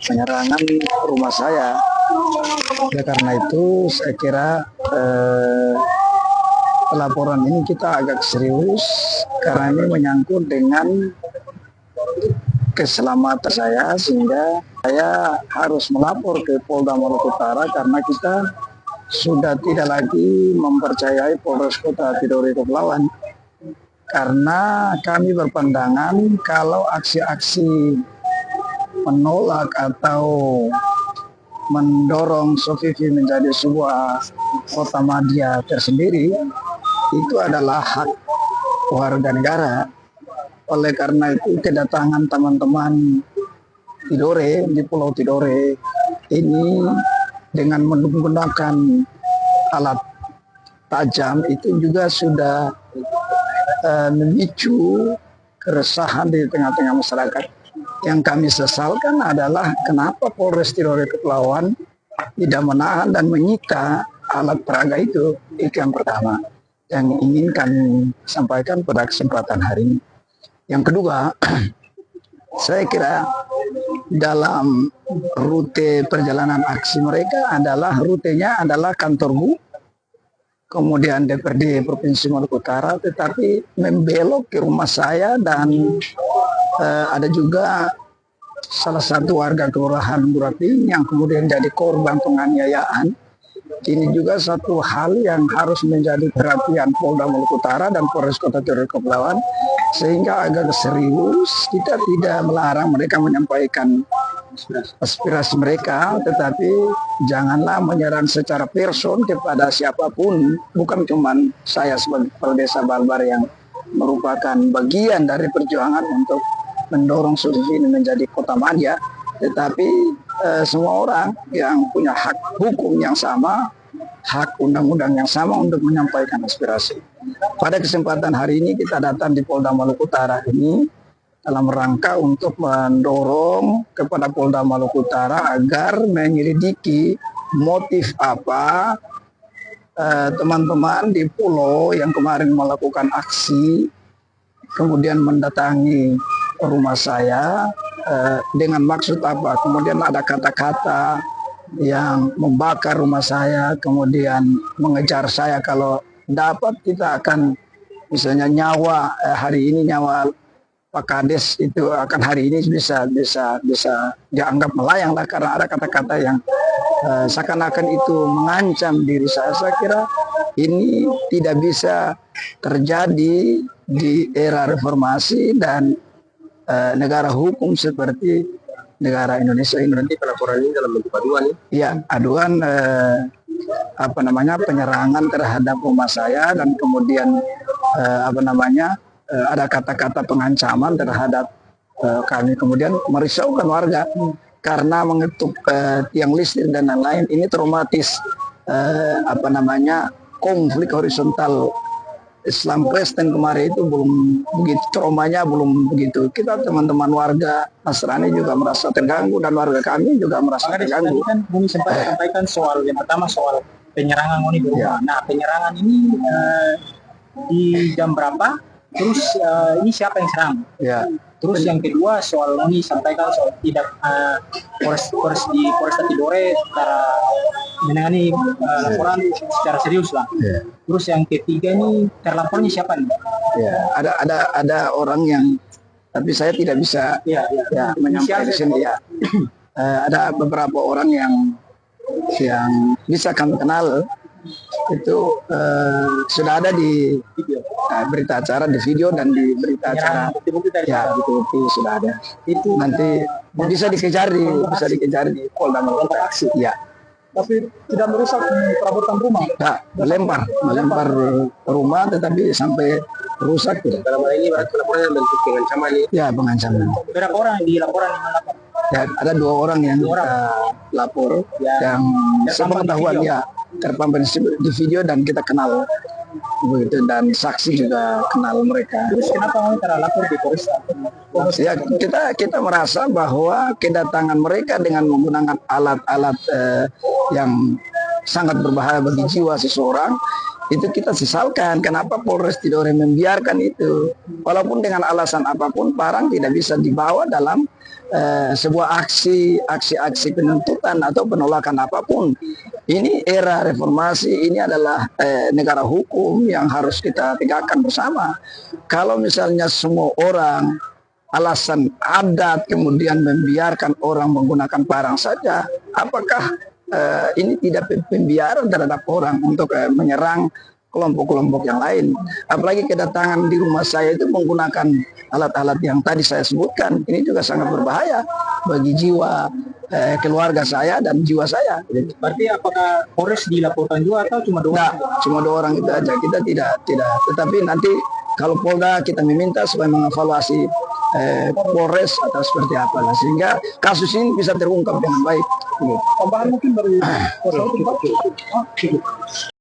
penyerangan rumah saya. Ya, karena itu saya kira laporan ini kita agak serius karena ini menyangkut dengan keselamatan saya, sehingga saya harus melapor ke Polda Maluku Utara karena kita sudah tidak lagi mempercayai Polres Kota Tidore Kepulauan, karena kami berpandangan kalau aksi-aksi menolak atau mendorong Sofifi menjadi sebuah kota madya tersendiri itu adalah hak warga negara. Oleh karena itu kedatangan teman-teman Tidore di Pulau Tidore ini dengan menggunakan alat tajam itu juga sudah memicu keresahan di tengah-tengah masyarakat. Yang kami sesalkan adalah kenapa Polres Tidore Kepulauan tidak menahan dan menyita alat peraga itu yang pertama yang ingin kami sampaikan pada kesempatan hari ini. Yang kedua, saya kira dalam rute perjalanan aksi mereka adalah rutenya adalah kantor BU, kemudian DPRD Provinsi Maluku Utara, tetapi membelok ke rumah saya dan ada juga salah satu warga kelurahan Burating yang kemudian jadi korban penganiayaan. Ini juga satu hal yang harus menjadi perhatian Polda Maluku Utara dan Polres Kota Tidore Kepulauan, sehingga agak serius kita tidak melarang mereka menyampaikan aspirasi mereka, tetapi janganlah menyerang secara person kepada siapapun, bukan cuma saya sebagai kepala desa Balbar yang merupakan bagian dari perjuangan untuk mendorong Sofifi ini menjadi kota madya, tetapi semua orang yang punya hak hukum yang sama, hak undang-undang yang sama untuk menyampaikan aspirasi. Pada kesempatan hari ini kita datang di Polda Maluku Utara ini dalam rangka untuk mendorong kepada Polda Maluku Utara agar menyelidiki motif apa teman-teman di pulau yang kemarin melakukan aksi kemudian mendatangi rumah saya dengan maksud apa. Kemudian ada kata-kata yang membakar rumah saya, kemudian mengejar saya kalau dapat kita akan misalnya nyawa hari ini nyawa Pak Kades itu akan hari ini bisa dianggap melayang lah, karena ada kata-kata yang seakan-akan itu mengancam diri saya. Saya kira ini tidak bisa terjadi di era reformasi dan negara hukum seperti negara Indonesia ini. Nanti pelaporan ini dalam bentuk aduan? Ya, aduan penyerangan terhadap rumah saya dan kemudian ada kata-kata pengancaman terhadap kami, kemudian merisaukan warga karena mengetuk tiang listrik dan lain-lain. Ini traumatis konflik horizontal Islam Kristen kemarin itu belum begitu, traumanya belum begitu. Kita teman-teman warga Nasrani juga merasa terganggu dan warga kami juga merasa terganggu. Tadi kan Bumi sempat sampaikan soal yang pertama soal penyerangan di rumah. Ya. Nah, penyerangan ini di jam berapa? Terus ini siapa yang serang? Ya. Terus yang kedua soal ini sampaikan soal tidak Polres Tidore secara menangani laporan secara serius lah. Yeah. Terus yang ketiga nih terlapornya siapa nih? Ya, ada orang yang tapi saya tidak bisa menyampaikan di sini ya. Ada beberapa orang yang bisa kami kenal itu sudah ada di berita acara, di video dan di berita acara. Ya, bukti sudah ada. Itu nanti bisa dikejar di Polda Maluku Utara. Ya. Tapi tidak merusak perabotan rumah. Nah, melempar rumah tetapi sampai rusak tidak. Dalam hal ini berarti laporannya bentuk pengancaman. Ya, pengancaman. Berapa orang yang dilaporan? Ya, ada 2 orang yang lapor yang sepengetahuan ya terpampang di video dan kita kenal begitu, dan saksi juga kenal mereka. Terus kenapa mereka lapor di Polres? Ya, kita merasa bahwa kedatangan mereka dengan menggunakan alat-alat yang sangat berbahaya bagi jiwa seseorang, itu kita sesalkan kenapa Polres Tidore membiarkan itu. Walaupun dengan alasan apapun, Parang tidak bisa dibawa dalam sebuah aksi penuntutan atau penolakan apapun. Ini era reformasi, ini adalah negara hukum yang harus kita tegakkan bersama. Kalau misalnya semua orang alasan adat kemudian membiarkan orang menggunakan parang saja, apakah ini tidak pembiaran terhadap orang untuk menyerang kelompok-kelompok yang lain? Apalagi kedatangan di rumah saya itu menggunakan alat-alat yang tadi saya sebutkan, ini juga sangat berbahaya bagi jiwa keluarga saya dan jiwa saya. Berarti apakah Polres dilaporkan juga atau cuma dua? Nah, cuma 2 orang itu aja, kita tidak. Tetapi nanti kalau Polda kita meminta supaya mengevaluasi Polres atau seperti apa lah, sehingga kasus ini bisa terungkap dengan baik. Tambahan mungkin dari